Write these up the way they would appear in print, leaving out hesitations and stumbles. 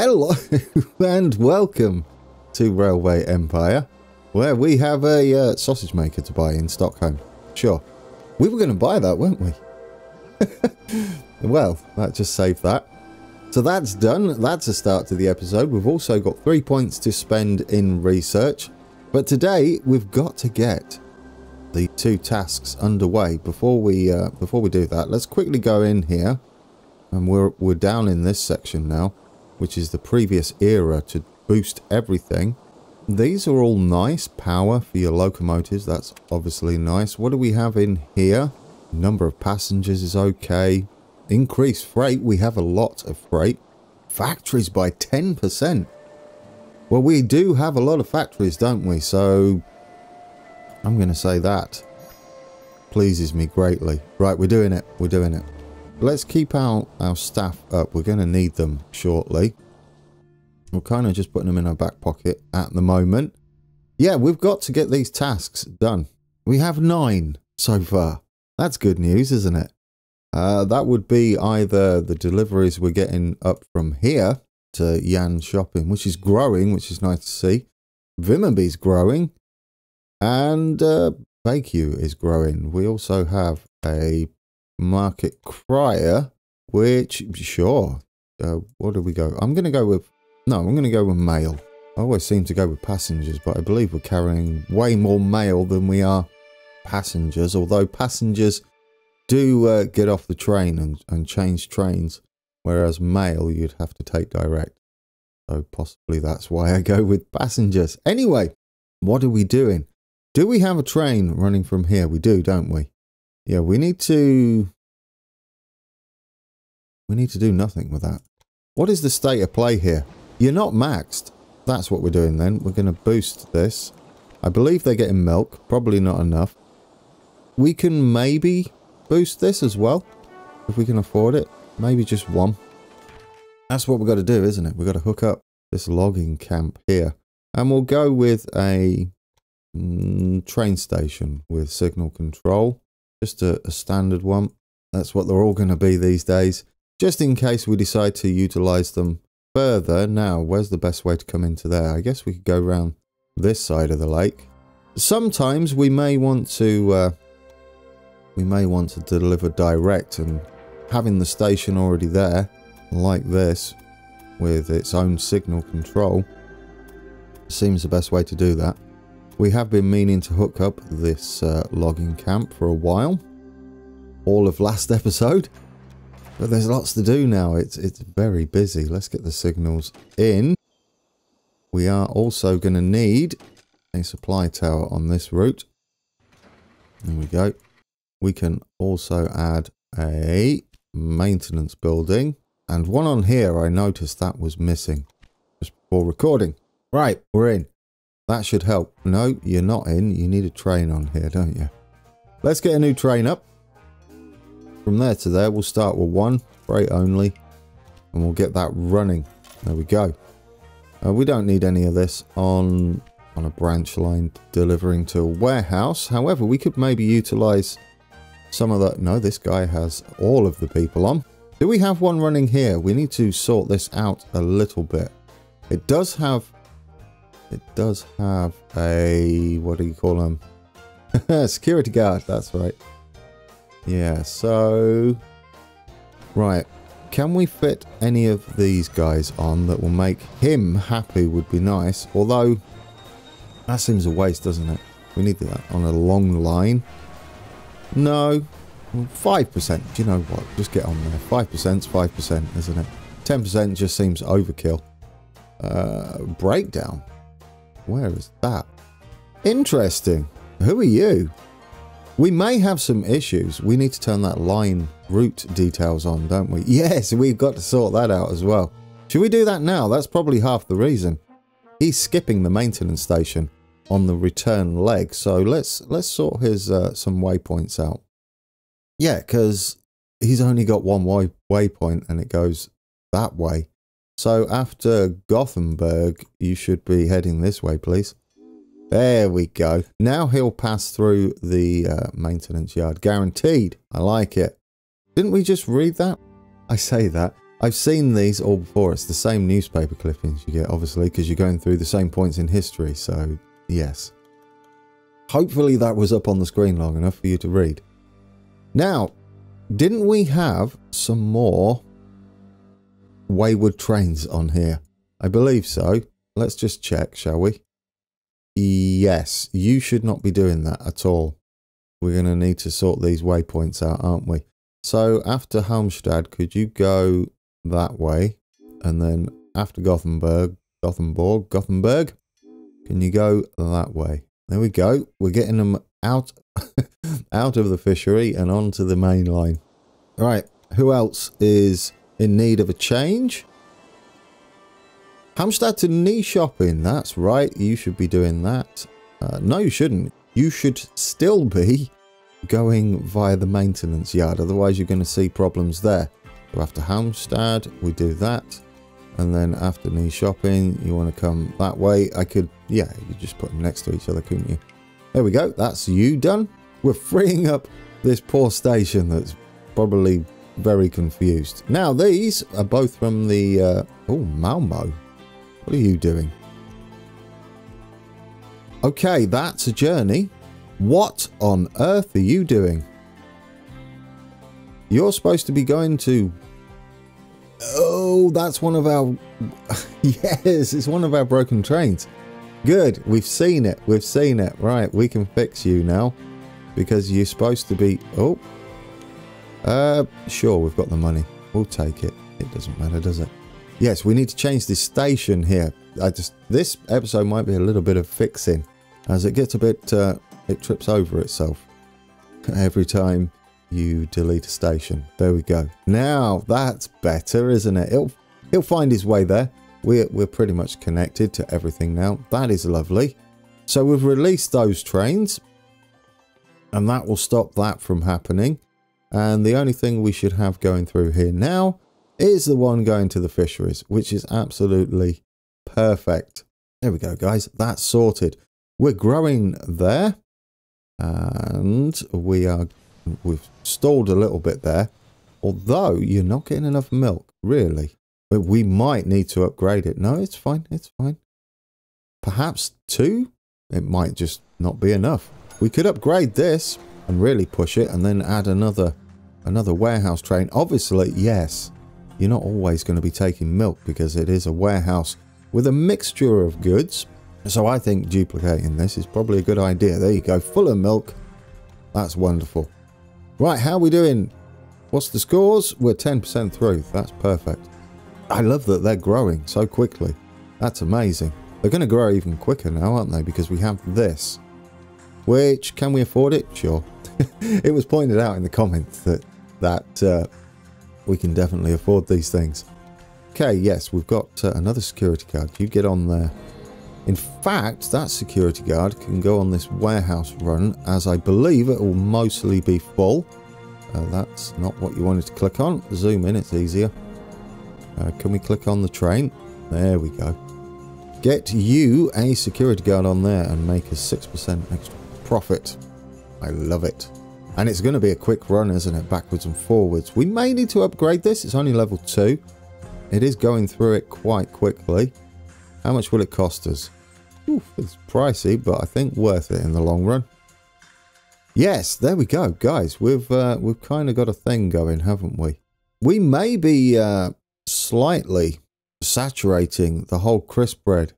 Hello and welcome to Railway Empire, where we have a sausage maker to buy in Stockholm. Sure, we were going to buy that, weren't we? Well, that just saved that. So that's done. That's a start to the episode. We've also got 3 points to spend in research, but today we've got to get the 2 tasks underway. Before we do that, let's quickly go in here, and we're down in this section now, which is the previous era, to boost everything. These are all nice. Power for your locomotives, that's obviously nice. What do we have in here? Number of passengers is okay. Increased freight, we have a lot of freight. Factories by 10%. Well, we do have a lot of factories, don't we? So I'm going to say that pleases me greatly. Right, we're doing it. We're doing it. Let's keep our staff up. We're going to need them shortly. We're kind of just putting them in our back pocket at the moment. Yeah, we've got to get these tasks done. We have 9 so far. That's good news, isn't it? That would be either the deliveries we're getting up from here to Jan Shopping, which is growing, which is nice to see. Vimmerby's growing. And Bakeu is growing. We also have a Market Crier, which, sure. What do we go? I'm going to go with mail. I always seem to go with passengers, but I believe we're carrying way more mail than we are passengers, although passengers do get off the train and change trains, whereas mail you'd have to take direct. So possibly that's why I go with passengers. Anyway, what are we doing? Do we have a train running from here? We do, don't we? Yeah, we need to do nothing with that. What is the state of play here? You're not maxed. That's what we're doing then. We're going to boost this. I believe they're getting milk. Probably not enough. We can maybe boost this as well, if we can afford it. Maybe just 1. That's what we've got to do, isn't it? We've got to hook up this logging camp here. And we'll go with a train station with signal control. Just a standard one. That's what they're all going to be these days. Just in case we decide to utilize them further. Now, where's the best way to come into there? I guess we could go around this side of the lake. Sometimes we may want to deliver direct, and having the station already there, like this, with its own signal control, seems the best way to do that. We have been meaning to hook up this logging camp for a while. All of last episode. But there's lots to do now. It's very busy. Let's get the signals in. We are also going to need a supply tower on this route. There we go. We can also add a maintenance building. And one on here, I noticed that was missing just before recording. Right, we're in. That should help. No, you're not in. You need a train on here, don't you? Let's get a new train up. From there to there, we'll start with 1, freight only, and we'll get that running. There we go. We don't need any of this on a branch line delivering to a warehouse. However, we could maybe utilize some of that. No, this guy has all of the people on. Do we have one running here? We need to sort this out a little bit. It does have a, what do you call them? Security guard, that's right. Yeah, so right, can we fit any of these guys on that will make him happy? Would be nice, although that seems a waste, doesn't it? We need that on a long line. No, 5%. Do you know what? Just get on there. 5%'s 5%, isn't it? 10% just seems overkill. Breakdown. Where is that? Interesting. Who are you? We may have some issues. We need to turn that line route details on, don't we? Yes, we've got to sort that out as well. Should we do that now? That's probably half the reason. He's skipping the maintenance station on the return leg. So let's sort his some waypoints out. Yeah, because he's only got one waypoint and it goes that way. So after Gothenburg, you should be heading this way, please. There we go. Now he'll pass through the maintenance yard. Guaranteed. I like it. Didn't we just read that? I say that. I've seen these all before. It's the same newspaper clippings you get, obviously, because you're going through the same points in history. So, yes. Hopefully that was up on the screen long enough for you to read. Now, didn't we have some more wayward trains on here? I believe so. Let's just check, shall we? Yes, you should not be doing that at all. We're going to need to sort these waypoints out, aren't we? So after Halmstad, could you go that way? And then after Gothenburg, can you go that way? There we go. We're getting them out, out of the fishery and onto the main line. Right, who else is in need of a change? Halmstad to Nyköping, that's right, you should be doing that. No, you shouldn't. You should still be going via the maintenance yard, otherwise you're going to see problems there. So after Halmstad, we do that. And then after Nyköping, you want to come that way. I could, yeah, you just put them next to each other, couldn't you? There we go, that's you done. We're freeing up this poor station that's probably very confused. Now, these are both from the, oh, Malmo. What are you doing? Okay, that's a journey. What on earth are you doing? You're supposed to be going to... Oh, that's one of our... Yes, it's one of our broken trains. Good, we've seen it. We've seen it. Right, we can fix you now. Because you're supposed to be... Oh. Sure, we've got the money. We'll take it. It doesn't matter, does it? Yes, we need to change this station here. This episode might be a little bit of fixing, as it gets a bit, it trips over itself every time you delete a station. There we go. Now that's better, isn't it? He'll find his way there. We're pretty much connected to everything now. That is lovely. So we've released those trains, and that will stop that from happening. And the only thing we should have going through here now is the one going to the fisheries, which is absolutely perfect. There we go, guys. That's sorted. We're growing there, and we've stalled a little bit there. Although you're not getting enough milk, really. But we might need to upgrade it. No, it's fine. It's fine. Perhaps 2? It might just not be enough. We could upgrade this and really push it, and then add another warehouse train. Obviously, yes. You're not always going to be taking milk because it is a warehouse with a mixture of goods. So I think duplicating this is probably a good idea. There you go, full of milk. That's wonderful. Right, how are we doing? What's the scores? We're 10% through. That's perfect. I love that they're growing so quickly. That's amazing. They're going to grow even quicker now, aren't they? Because we have this. Which, can we afford it? Sure. It was pointed out in the comments that we can definitely afford these things. Okay, yes, we've got another security guard. You get on there. In fact, that security guard can go on this warehouse run, as I believe it will mostly be full. That's not what you wanted to click on. Zoom in, it's easier. Can we click on the train? There we go. Get you a security guard on there and make a 6% extra profit. I love it. And it's going to be a quick run, isn't it? Backwards and forwards. We may need to upgrade this. It's only level 2. It is going through it quite quickly. How much will it cost us? Oof, it's pricey, but I think worth it in the long run. Yes, there we go, guys. We've kind of got a thing going, haven't we? We may be slightly saturating the whole crisp bread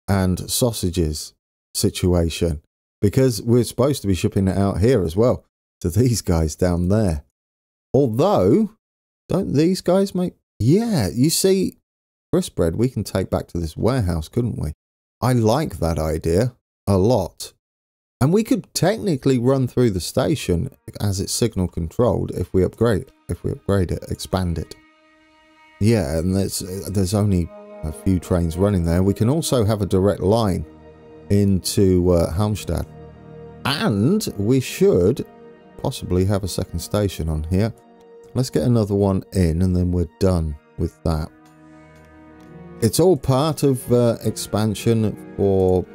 and sausages situation, because we're supposed to be shipping it out here as well to these guys down there. Although, don't these guys make... Yeah, you see, crisp bread we can take back to this warehouse, couldn't we? I like that idea a lot. And we could technically run through the station as it's signal controlled if we upgrade it, expand it. Yeah, and there's only a few trains running there. We can also have a direct line into Halmstad. And we should possibly have a second station on here. Let's get another one in and then we're done with that. It's all part of expansion for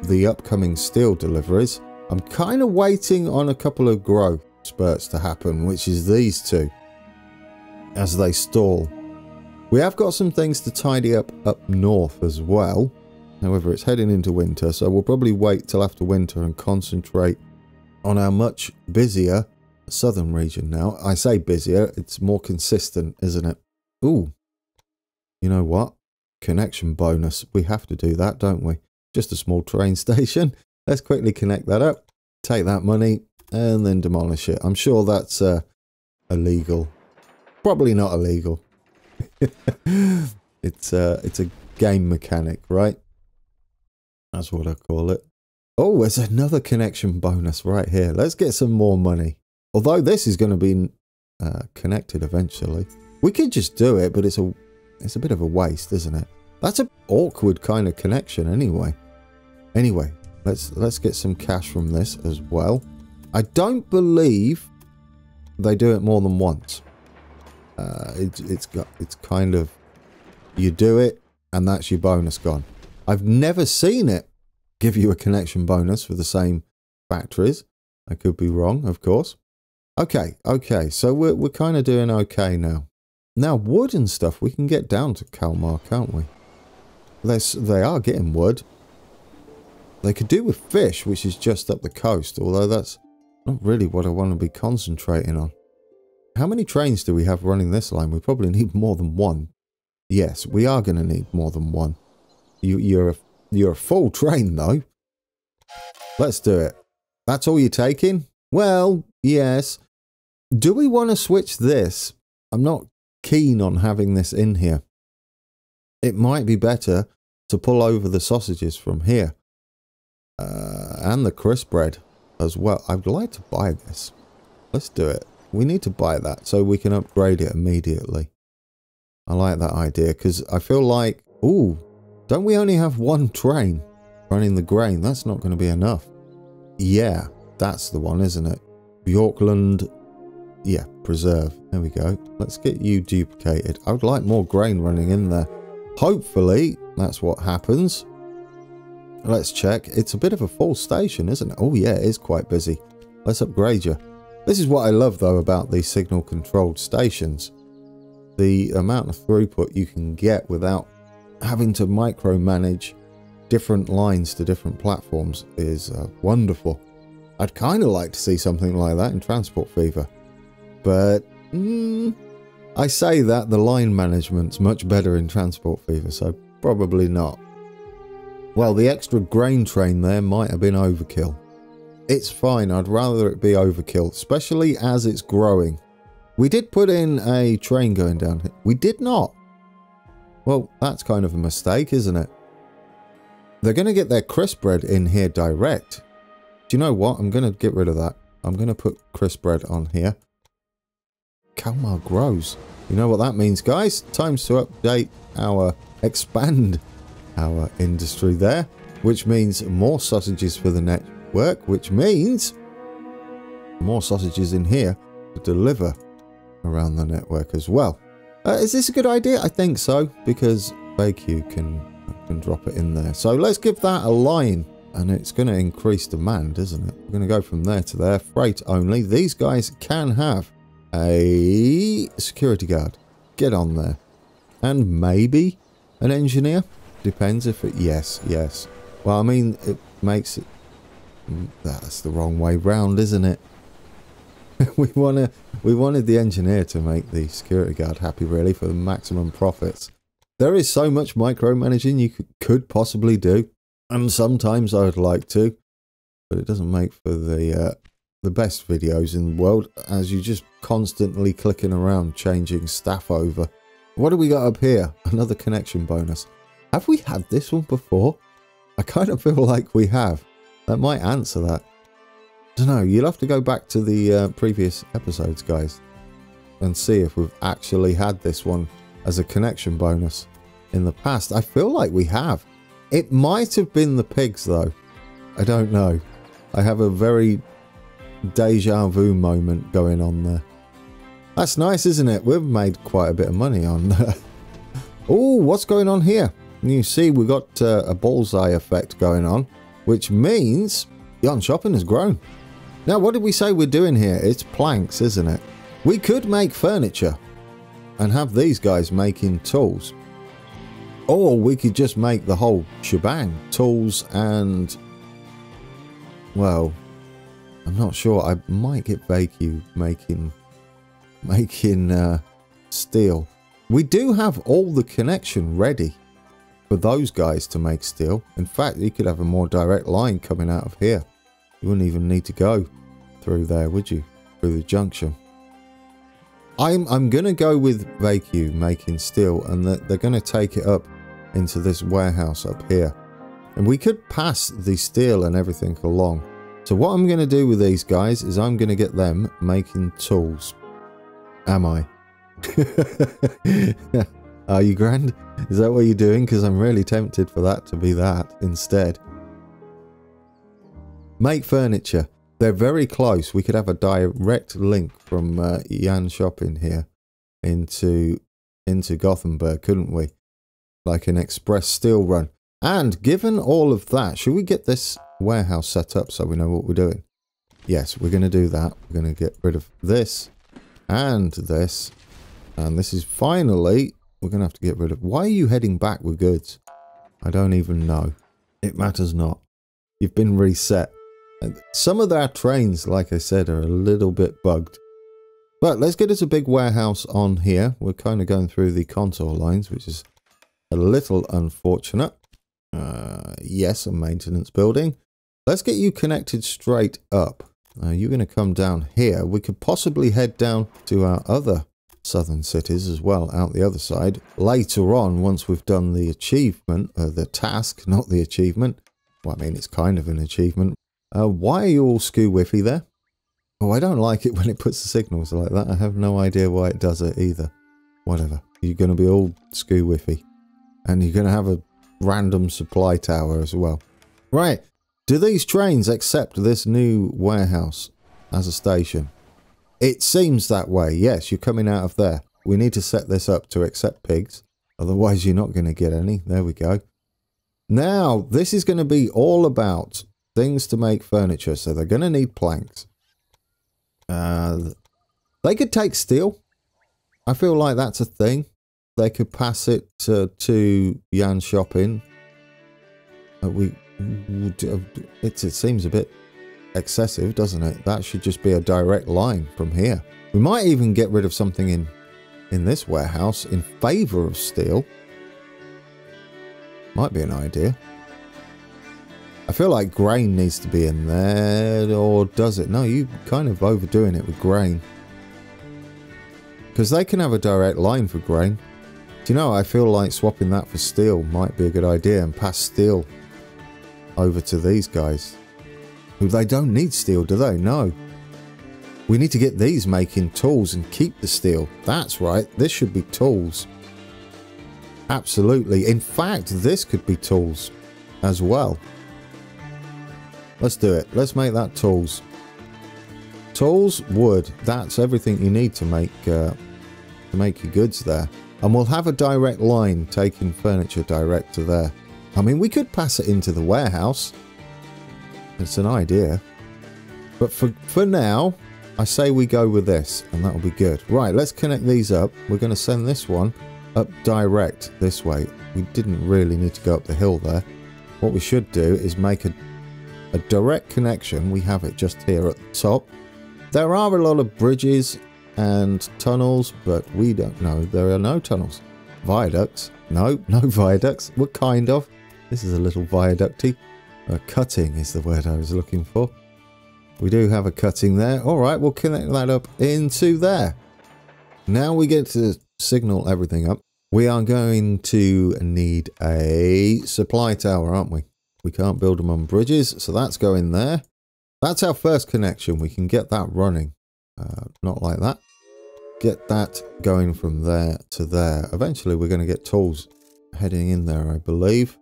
the upcoming steel deliveries. I'm kind of waiting on a couple of growth spurts to happen, which is these two, as they stall. We have got some things to tidy up north as well. However, it's heading into winter, so we'll probably wait till after winter and concentrate on our much busier southern region now. I say busier, it's more consistent, isn't it? Ooh, you know what? Connection bonus. We have to do that, don't we? Just a small train station. Let's quickly connect that up, take that money, and then demolish it. I'm sure that's illegal. Probably not illegal. It's a game mechanic, right? That's what I call it. Oh, there's another connection bonus right here. Let's get some more money. Although this is going to be connected eventually. We could just do it, but it's a bit of a waste, isn't it? That's an awkward kind of connection anyway. Anyway, let's get some cash from this as well. I don't believe they do it more than once. It's kind of, you do it and that's your bonus gone. I've never seen it give you a connection bonus for the same factories. I could be wrong, of course. Okay, so we're kind of doing okay now. Now, wood and stuff, we can get down to Kalmar, can't we? They are getting wood. They could do with fish, which is just up the coast, although that's not really what I want to be concentrating on. How many trains do we have running this line? We probably need more than one. Yes, we are going to need more than one. You're a full train, though. Let's do it. That's all you're taking? Well, yes. Do we want to switch this? I'm not keen on having this in here. It might be better to pull over the sausages from here. And the crisp bread as well. I'd like to buy this. Let's do it. We need to buy that so we can upgrade it immediately. I like that idea because I feel like, ooh, don't we only have one train running the grain? That's not going to be enough. Yeah, that's the one, isn't it? Bjorkland, yeah, preserve. There we go. Let's get you duplicated. I would like more grain running in there. Hopefully, that's what happens. Let's check. It's a bit of a full station, isn't it? Oh yeah, it is quite busy. Let's upgrade you. This is what I love though about these signal controlled stations. The amount of throughput you can get without having to micromanage different lines to different platforms is wonderful. I'd kind of like to see something like that in Transport Fever. But I say that the line management's much better in Transport Fever, so probably not. Well, the extra grain train there might have been overkill. It's fine, I'd rather it be overkill, especially as it's growing. We did put in a train going down here. We did not. Well, that's kind of a mistake, isn't it? They're going to get their crisp bread in here direct. Do you know what? I'm going to get rid of that. I'm going to put crisp bread on here. Kalmar grows. You know what that means, guys? Times to update expand our industry there, which means more sausages for the network, which means more sausages in here to deliver around the network as well. Is this a good idea? I think so, because BayQ can drop it in there. So let's give that a line, and it's going to increase demand, isn't it? We're going to go from there to there. Freight only. These guys can have a security guard. Get on there. And maybe an engineer. Depends if it... Yes. Well, I mean, it makes it... That's the wrong way round, isn't it? we wanted the engineer to make the security guard happy, really, for the maximum profits. There is so much micromanaging you could possibly do, and sometimes I would like to, but it doesn't make for the best videos in the world, as you're just constantly clicking around, changing staff over. What do we got up here? Another connection bonus. Have we had this one before? I kind of feel like we have. That might answer that. I don't know, you'll have to go back to the previous episodes, guys, and see if we've actually had this one as a connection bonus in the past. I feel like we have. It might have been the pigs, though. I don't know. I have a very deja vu moment going on there. That's nice, isn't it? We've made quite a bit of money on that. Oh, what's going on here? You see, we've got a bullseye effect going on, which means Yon Shopping has grown. Now, what did we say we're doing here? It's planks, isn't it? We could make furniture. and have these guys making tools. Or we could just make the whole shebang. Tools and... well, I'm not sure. I might get Vacu making steel. We do have all the connection ready for those guys to make steel. In fact, you could have a more direct line coming out of here. You wouldn't even need to go through there, would you? Through the junction. I'm going to go with Vacu making steel, and they're going to take it up into this warehouse up here. And we could pass the steel and everything along. So what I'm going to do with these guys is I'm going to get them making tools. Am I? Are you, Grand? Is that what you're doing? Because I'm really tempted for that to be that instead. Make furniture. They're very close. We could have a direct link from Jan Shopping here into Gothenburg, couldn't we? Like an express steel run. And given all of that, should we get this warehouse set up so we know what we're doing? Yes, we're going to do that. We're going to get rid of this and this. And this is finally... we're going to have to get rid of... why are you heading back with goods? I don't even know. It matters not. You've been reset. Some of our trains, like I said, are a little bit bugged. But let's get us a big warehouse on here. We're kind of going through the contour lines, which is a little unfortunate. Yes, a maintenance building. Let's get you connected straight up. You're going to come down here. We could possibly head down to our other southern cities as well, out the other side. Later on, once we've done the achievement, the task, not the achievement. Well, I mean, it's kind of an achievement. Why are you all skew-whiffy there? Oh, I don't like it when it puts the signals like that. I have no idea why it does it either. Whatever. You're going to be all skew-whiffy. And you're going to have a random supply tower as well. Right. Do these trains accept this new warehouse as a station? It seems that way. Yes, you're coming out of there. We need to set this up to accept pigs. Otherwise, you're not going to get any. There we go. Now, this is going to be all about... things to make furniture, so they're going to need planks. They could take steel. I feel like that's a thing. They could pass it to Jan Shopping. It seems a bit excessive, doesn't it? That should just be a direct line from here. We might even get rid of something in this warehouse in favour of steel. Might be an idea. I feel like grain needs to be in there, or does it? No, you're kind of overdoing it with grain. Because they can have a direct line for grain. Do you know, I feel like swapping that for steel might be a good idea and pass steel over to these guys. Who they don't need steel, do they? No. We need to get these making tools and keep the steel. That's right, this should be tools. Absolutely. In fact, this could be tools as well. Let's do it. Let's make that tools. Tools, wood. That's everything you need to make your goods there. And we'll have a direct line taking furniture direct to there. I mean, we could pass it into the warehouse. It's an idea. But for now, I say we go with this, and that'll be good. Right, let's connect these up. We're going to send this one up direct this way. We didn't really need to go up the hill there. What we should do is make a direct connection. We have it just here at the top. There are a lot of bridges and tunnels, but we don't know. There are no tunnels. Viaducts. No viaducts. What kind of? This is a little viaducty. Cutting is the word I was looking for. We do have a cutting there. All right, we'll connect that up into there. Now we get to signal everything up. We are going to need a supply tower, aren't we? We can't build them on bridges, so that's going there. That's our first connection. We can get that running. Not like that. Get that going from there to there. Eventually, we're going to get tools heading in there, I believe.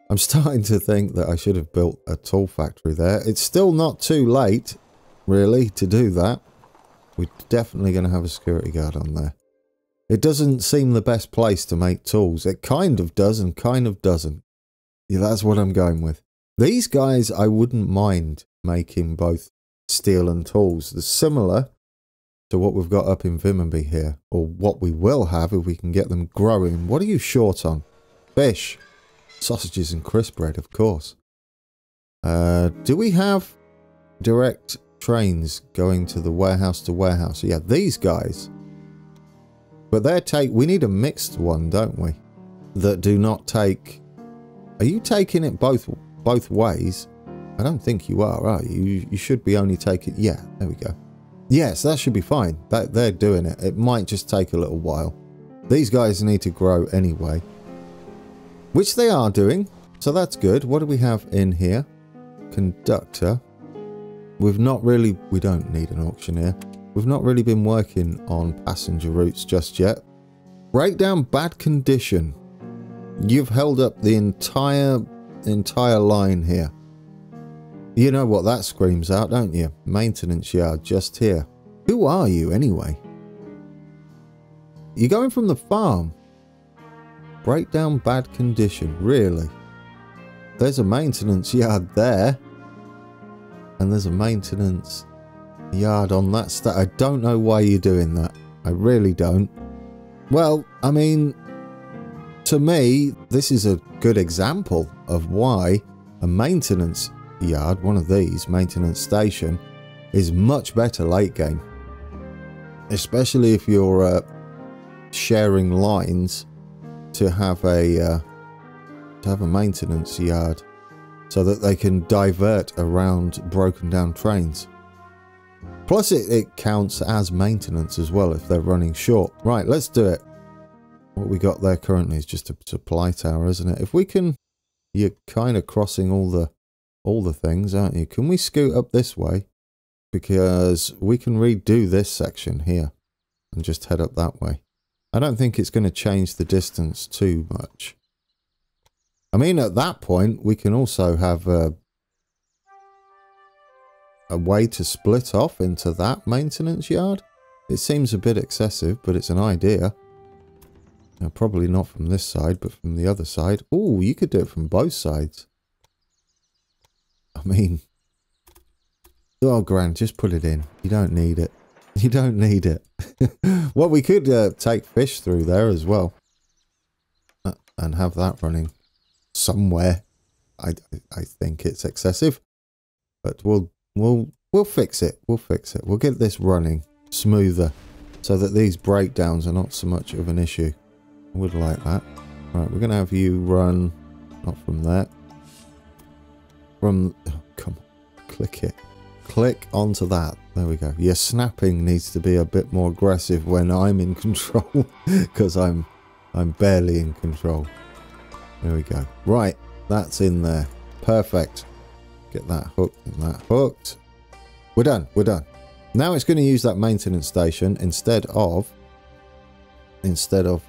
I'm starting to think that I should have built a tool factory there. It's still not too late, really, to do that. We're definitely going to have a security guard on there. It doesn't seem the best place to make tools. It kind of does and kind of doesn't. Yeah, that's what I'm going with. These guys, I wouldn't mind making both steel and tools. They're similar, to what we've got up in Vimmerby here, or what we will have if we can get them growing. What are you short on? Fish, sausages and crisp bread, of course. Do we have direct trains going to the warehouse to warehouse? Yeah, these guys. But we need a mixed one, don't we? That do not take... Are you taking it both ways? I don't think you are you? You should be only taking... Yeah, there we go. Yes, that should be fine. They're doing it. It might just take a little while. These guys need to grow anyway. Which they are doing. So that's good. What do we have in here? Conductor. We don't need an auctioneer. We've not really been working on passenger routes just yet. Breakdown bad condition. You've held up the entire line here. You know what that screams out, don't you? Maintenance yard just here. Who are you anyway? You're going from the farm. Breakdown bad condition, really? There's a maintenance yard there. And there's a maintenance yard on that I don't know why you're doing that. I really don't. Well, I mean, to me, this is a good example of why a maintenance yard, one of these, maintenance station, is much better late game. Especially if you're sharing lines to have a maintenance yard so that they can divert around broken down trains. Plus it counts as maintenance as well if they're running short. Right, let's do it. What we got there currently is just a supply tower, isn't it? If we can... You're kind of crossing all the things, aren't you? Can we scoot up this way? Because we can redo this section here and just head up that way. I don't think it's going to change the distance too much. I mean, at that point, we can also have a way to split off into that maintenance yard. It seems a bit excessive, but it's an idea. Now, probably not from this side, but from the other side. Oh, you could do it from both sides. I mean... Oh, Grant, just put it in. You don't need it. You don't need it. Well, we could take fish through there as well. And have that running somewhere. I think it's excessive. But we'll fix it. We'll fix it. We'll get this running smoother so that these breakdowns are not so much of an issue. I would like that. Right, we're going to have you run, not from there. From, oh, come on, click it. Click onto that. There we go. Your snapping needs to be a bit more aggressive when I'm in control, because I'm barely in control. There we go. Right, that's in there. Perfect. Get that hooked and that hooked. We're done. We're done. Now it's going to use that maintenance station instead of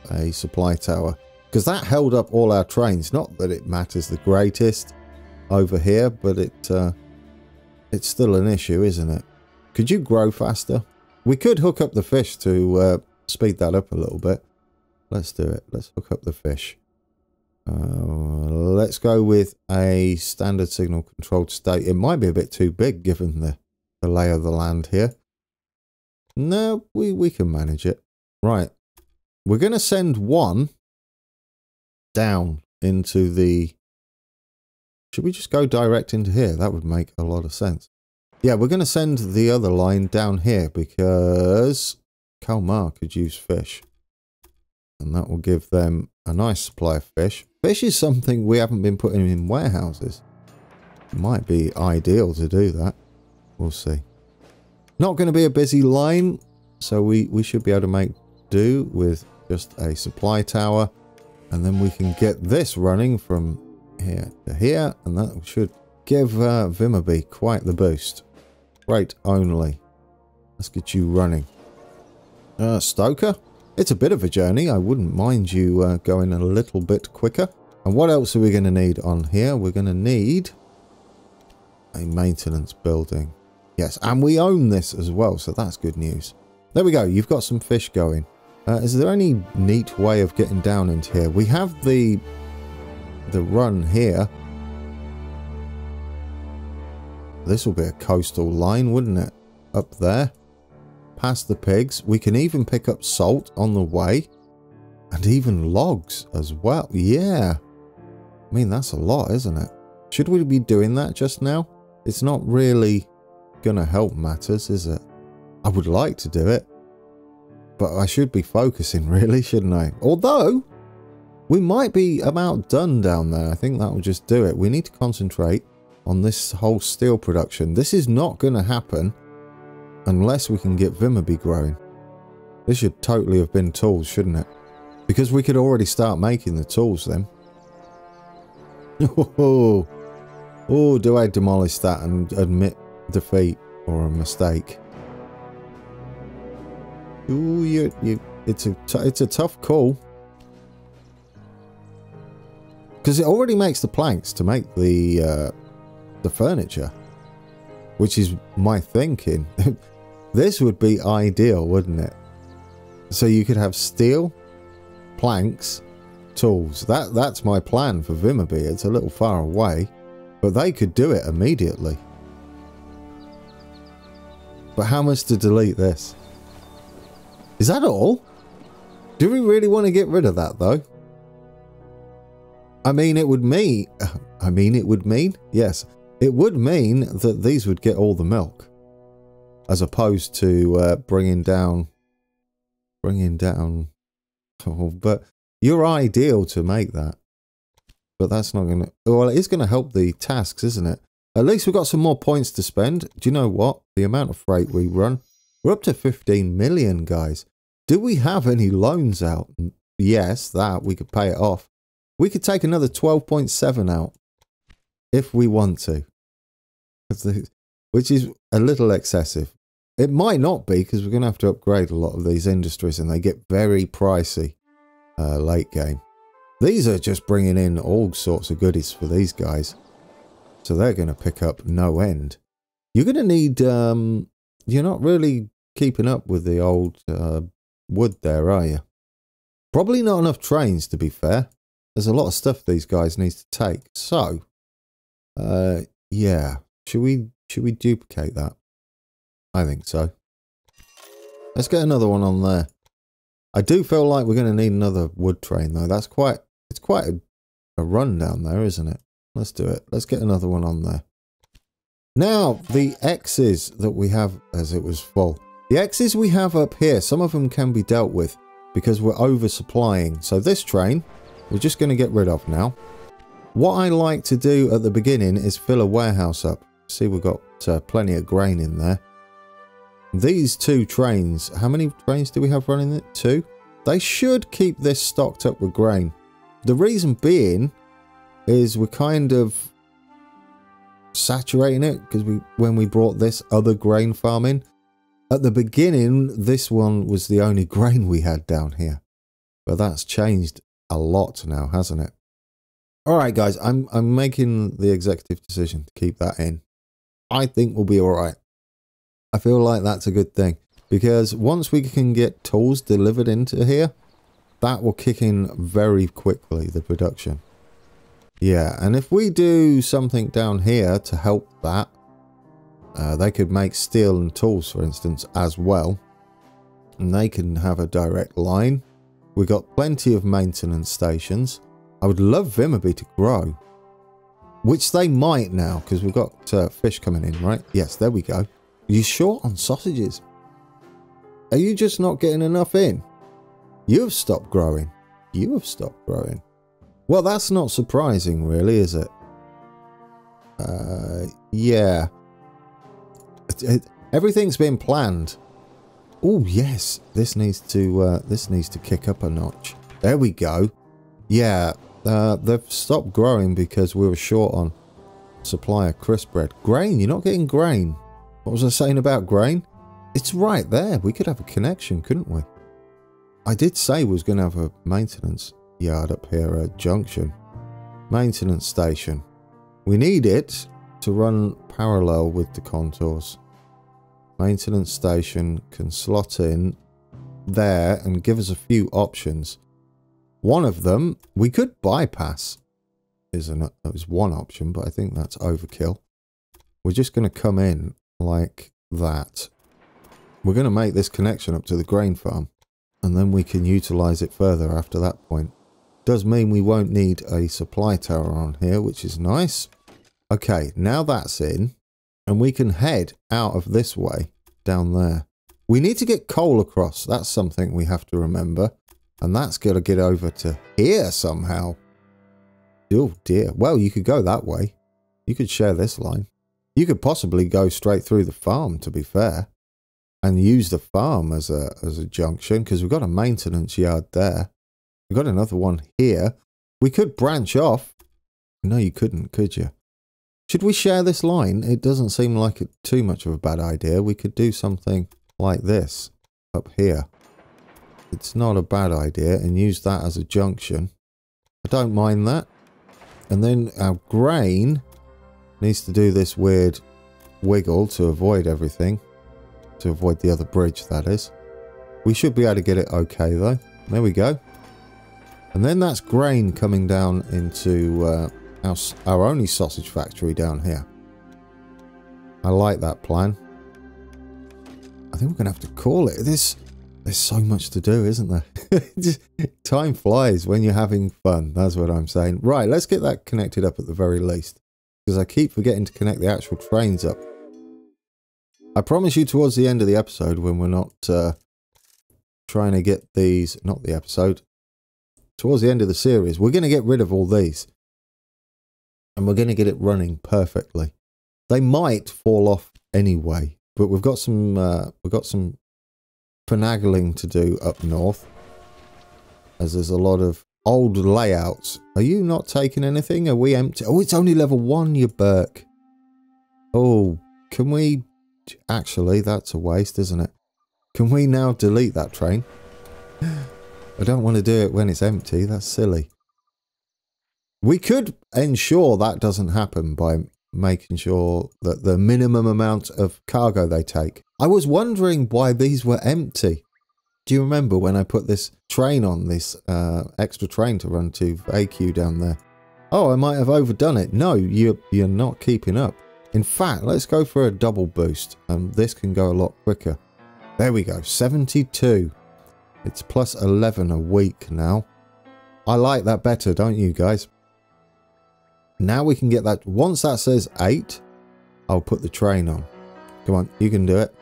a supply tower, because that held up all our trains. Not that it matters the greatest over here, but it's still an issue, isn't it? Could you grow faster? We could hook up the fish to speed that up a little bit. Let's do it. Let's hook up the fish. Let's go with a standard signal controlled state. It might be a bit too big given the lay of the land here. No, we can manage it. Right. We're going to send one down into the... Should we just go direct into here? That would make a lot of sense. Yeah, we're going to send the other line down here because Kalmar could use fish. And that will give them a nice supply of fish. Fish is something we haven't been putting in warehouses. It might be ideal to do that. We'll see. Not going to be a busy line, so we should be able to make do with just a supply tower. And then we can get this running from here to here, and that should give Vimmerby quite the boost. Freight only. Let's get you running. Stoker? It's a bit of a journey. I wouldn't mind you going a little bit quicker. And what else are we going to need on here? We're going to need a maintenance building. Yes, and we own this as well, so that's good news. There we go. You've got some fish going. Is there any neat way of getting down into here? We have the run here. This will be a coastal line, wouldn't it? Up there. past the pigs. We can even pick up salt on the way. And even logs as well. Yeah. I mean, that's a lot, isn't it? Should we be doing that just now? It's not really gonna help matters, is it? I would like to do it. But I should be focusing, really, shouldn't I? Although, we might be about done down there. I think that will just do it. We need to concentrate on this whole steel production. This is not going to happen unless we can get Vimmerby growing. This should totally have been tools, shouldn't it? Because we could already start making the tools then. Oh, do I demolish that and admit defeat or a mistake? Ooh, it's a tough call. Because it already makes the planks to make the furniture. Which is my thinking. This would be ideal, wouldn't it? So you could have steel, planks, tools. That's my plan for Vimmerby. It's a little far away. But they could do it immediately. But how much to delete this? Is that all? Do we really want to get rid of that though? I mean, it would mean... Yes. It would mean that these would get all the milk. As opposed to bringing down... Oh, but you're ideal to make that. But that's not going to... Well, it is going to help the tasks, isn't it? At least we've got some more points to spend. Do you know what? The amount of freight we run. We're up to 15 million, guys. Do we have any loans out? Yes, that. We could pay it off. We could take another 12.7 out. If we want to. Which is a little excessive. It might not be, because we're going to have to upgrade a lot of these industries, and they get very pricey late game. These are just bringing in all sorts of goodies for these guys. So they're going to pick up no end. You're going to need... you're not really keeping up with the old wood there, are you? Probably not enough trains, to be fair. There's a lot of stuff these guys need to take. So, yeah. Should we duplicate that? I think so. Let's get another one on there. I do feel like we're going to need another wood train, though. It's quite a run down there, isn't it? Let's do it. Let's get another one on there. Now, the X's that we have, as it was full. The X's we have up here, some of them can be dealt with because we're oversupplying. So this train, we're just going to get rid of now. What I like to do at the beginning is fill a warehouse up. See, we've got plenty of grain in there. These two trains, how many trains do we have running it? 2? They should keep this stocked up with grain. The reason being is we're kind of saturating it because when we brought this other grain farm in, at the beginning, this one was the only grain we had down here. But that's changed a lot now, hasn't it? Alright guys, I'm making the executive decision to keep that in. I think we'll be alright. I feel like that's a good thing. Because once we can get tools delivered into here, that will kick in very quickly, the production. Yeah, and if we do something down here to help that, they could make steel and tools, for instance, as well. And they can have a direct line. We've got plenty of maintenance stations. I would love Vimmerby to grow. Which they might now, because we've got fish coming in, right? Yes, there we go. Are you short on sausages? Are you just not getting enough in? You have stopped growing. You have stopped growing. Well, that's not surprising, really, is it? Yeah. Everything's been planned. Oh, yes. This needs to kick up a notch. There we go. Yeah. They've stopped growing because we were short on supply of crisp bread. Grain. You're not getting grain. What was I saying about grain? It's right there. We could have a connection, couldn't we? I did say we was going to have a maintenance yard up here, a junction. Maintenance station. We need it to run parallel with the contours. Maintenance station can slot in there and give us a few options. One of them, we could bypass. Is one option, but I think that's overkill. We're just going to come in like that. we're going to make this connection up to the grain farm, and then we can utilize it further after that point. Does mean we won't need a supply tower on here, which is nice. Okay, now that's in, and we can head out of this way down there. We need to get coal across. That's something we have to remember, and that's got to get over to here somehow. Oh dear. Well, you could go that way. You could share this line. You could possibly go straight through the farm, to be fair, and use the farm as a junction, because we've got a maintenance yard there. We've got another one here. We could branch off. No, you couldn't, could you? Should we share this line? It doesn't seem like it too much of a bad idea. We could do something like this up here. It's not a bad idea, and use that as a junction. I don't mind that. And then our grain needs to do this weird wiggle to avoid everything. To avoid the other bridge, that is. We should be able to get it okay, though. There we go. And then that's grain coming down into our only sausage factory down here. I like that plan. I think we're going to have to call it. There's so much to do, isn't there? Just, time flies when you're having fun. That's what I'm saying. Right, let's get that connected up at the very least. Because I keep forgetting to connect the actual trains up. I promise you towards the end of the episode, when we're not trying to get these... Not the episode. Towards the end of the series, we're going to get rid of all these. And we're going to get it running perfectly. They might fall off anyway. But we've got some finagling to do up north. As there's a lot of old layouts. Are you not taking anything? Are we empty? Oh, it's only level 1, you Burke. Oh, can we... Actually, that's a waste, isn't it? Can we now delete that train? I don't want to do it when it's empty. That's silly. We could ensure that doesn't happen by making sure that the minimum amount of cargo they take. I was wondering why these were empty. Do you remember when I put this train on, this extra train to run to AQ down there? Oh, I might have overdone it. No, you're not keeping up. In fact, let's go for a double boost. This can go a lot quicker. There we go, 72. It's plus 11 a week now. I like that better, don't you guys? Now we can get that. Once that says 8, I'll put the train on. Come on, you can do it.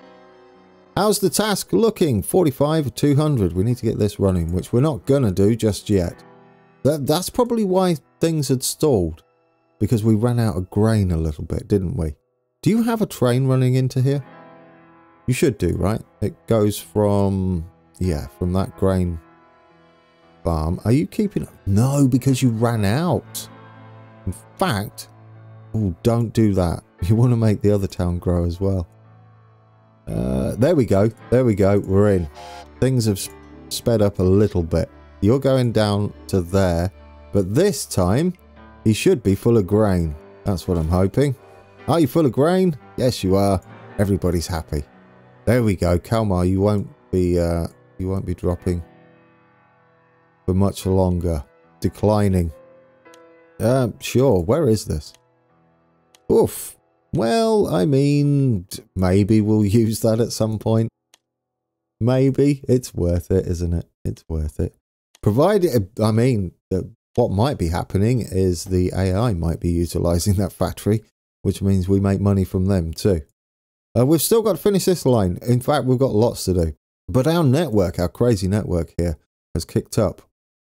How's the task looking? 45 or 200. We need to get this running, which we're not going to do just yet. That's probably why things had stalled. Because we ran out of grain a little bit, didn't we? Do you have a train running into here? You should do, right? It goes from... Yeah, from that grain farm. Are you keeping up? No, because you ran out. In fact... Oh, don't do that. You want to make the other town grow as well. There we go. There we go. We're in. Things have sped up a little bit. You're going down to there. But this time, he should be full of grain. That's what I'm hoping. Are you full of grain? Yes, you are. Everybody's happy. There we go. Kalmar, you won't be dropping for much longer. Declining. Sure. Where is this? Oof. Well, I mean, maybe we'll use that at some point. Maybe. It's worth it, isn't it? It's worth it. Provided, I mean, what might be happening is the AI might be utilizing that factory, which means we make money from them too. We've still got to finish this line. In fact, we've got lots to do. But our network, our crazy network here, has kicked up.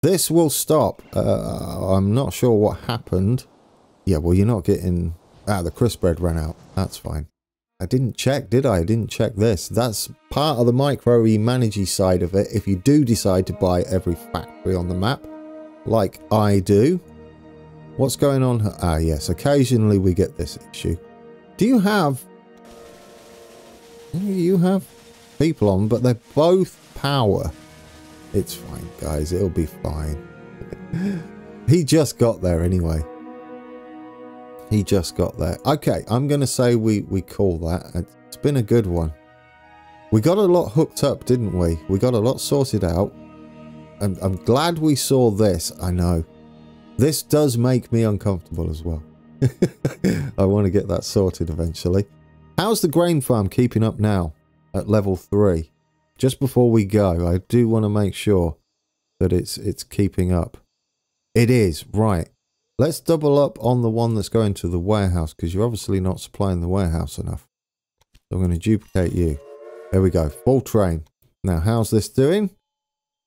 This will stop. I'm not sure what happened. Yeah, well, you're not getting... Ah, the crisp bread ran out. That's fine. I didn't check, did I? I didn't check this. That's part of the micro-managey side of it. If you do decide to buy every factory on the map, like I do. What's going on? Ah, yes. Occasionally we get this issue. Do you have... You have people on, but they're both power. It's fine, guys. It'll be fine. He just got there anyway. He just got there. Okay, I'm going to say we call that. It's been a good one. We got a lot hooked up, didn't we? We got a lot sorted out. I'm glad we saw this. I know. This does make me uncomfortable as well. I want to get that sorted eventually. How's the grain farm keeping up now? at level 3. Just before we go, I do want to make sure that it's keeping up. It is, right. Let's double up on the one that's going to the warehouse, because you're obviously not supplying the warehouse enough. So I'm going to duplicate you. There we go, full train. Now, how's this doing?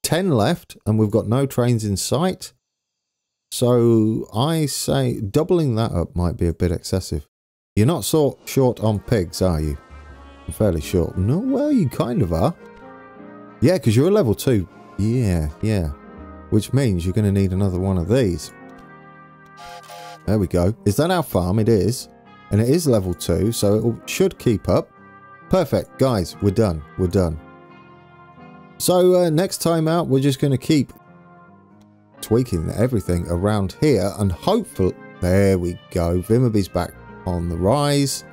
10 left, and we've got no trains in sight. So I say doubling that up might be a bit excessive. You're not so short on pigs, are you? I'm fairly short. No, well, you kind of are. Yeah, because you're a level 2. Yeah. Which means you're going to need another one of these. There we go. Is that our farm? It is. And it is level 2, so it should keep up. Perfect. Guys, we're done. We're done. So next time out, we're just going to keep tweaking everything around here. And hopefully... There we go. Vimmerby's back on the rise.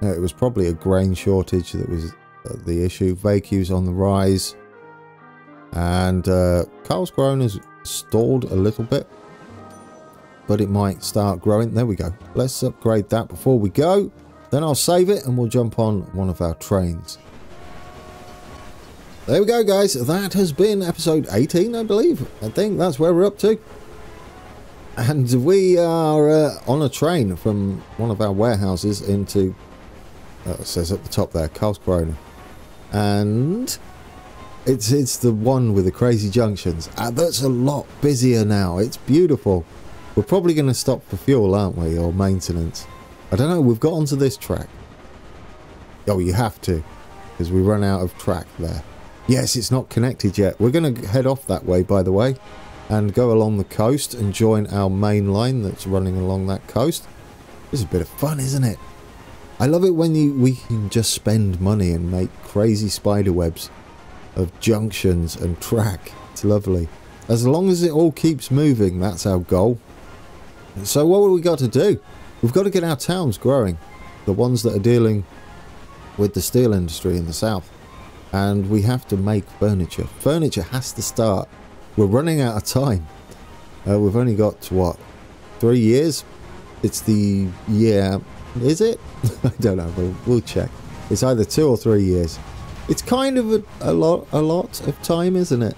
It was probably a grain shortage that was the issue. Vacu's on the rise. And Karlskrona has stalled a little bit. But it might start growing. There we go. Let's upgrade that before we go. Then I'll save it and we'll jump on one of our trains. There we go, guys. That has been episode 18, I believe. I think that's where we're up to. And we are on a train from one of our warehouses into... it says at the top there, Karlskrona. And it's the one with the crazy junctions. That's a lot busier now. It's beautiful. We're probably going to stop for fuel, aren't we? Or maintenance. I don't know. We've got onto this track. Oh, you have to. Because we run out of track there. Yes, it's not connected yet. We're going to head off that way, by the way. And go along the coast and join our main line that's running along that coast. This is a bit of fun, isn't it? I love it when we can just spend money and make crazy spider webs of junctions and track. It's lovely. As long as it all keeps moving, that's our goal. So what have we got to do? We've got to get our towns growing. The ones that are dealing with the steel industry in the south. And we have to make furniture. Furniture has to start. We're running out of time. We've only got, what, 3 years? It's the year... Is it? I don't know. We'll check. It's either 2 or 3 years. It's kind of a lot of time, isn't it?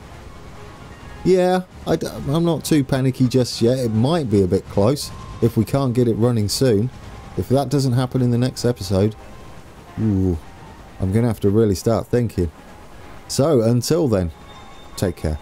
Yeah, I'm not too panicky just yet. It might be a bit close if we can't get it running soon. If that doesn't happen in the next episode, ooh, I'm going to have to really start thinking. So, until then, take care.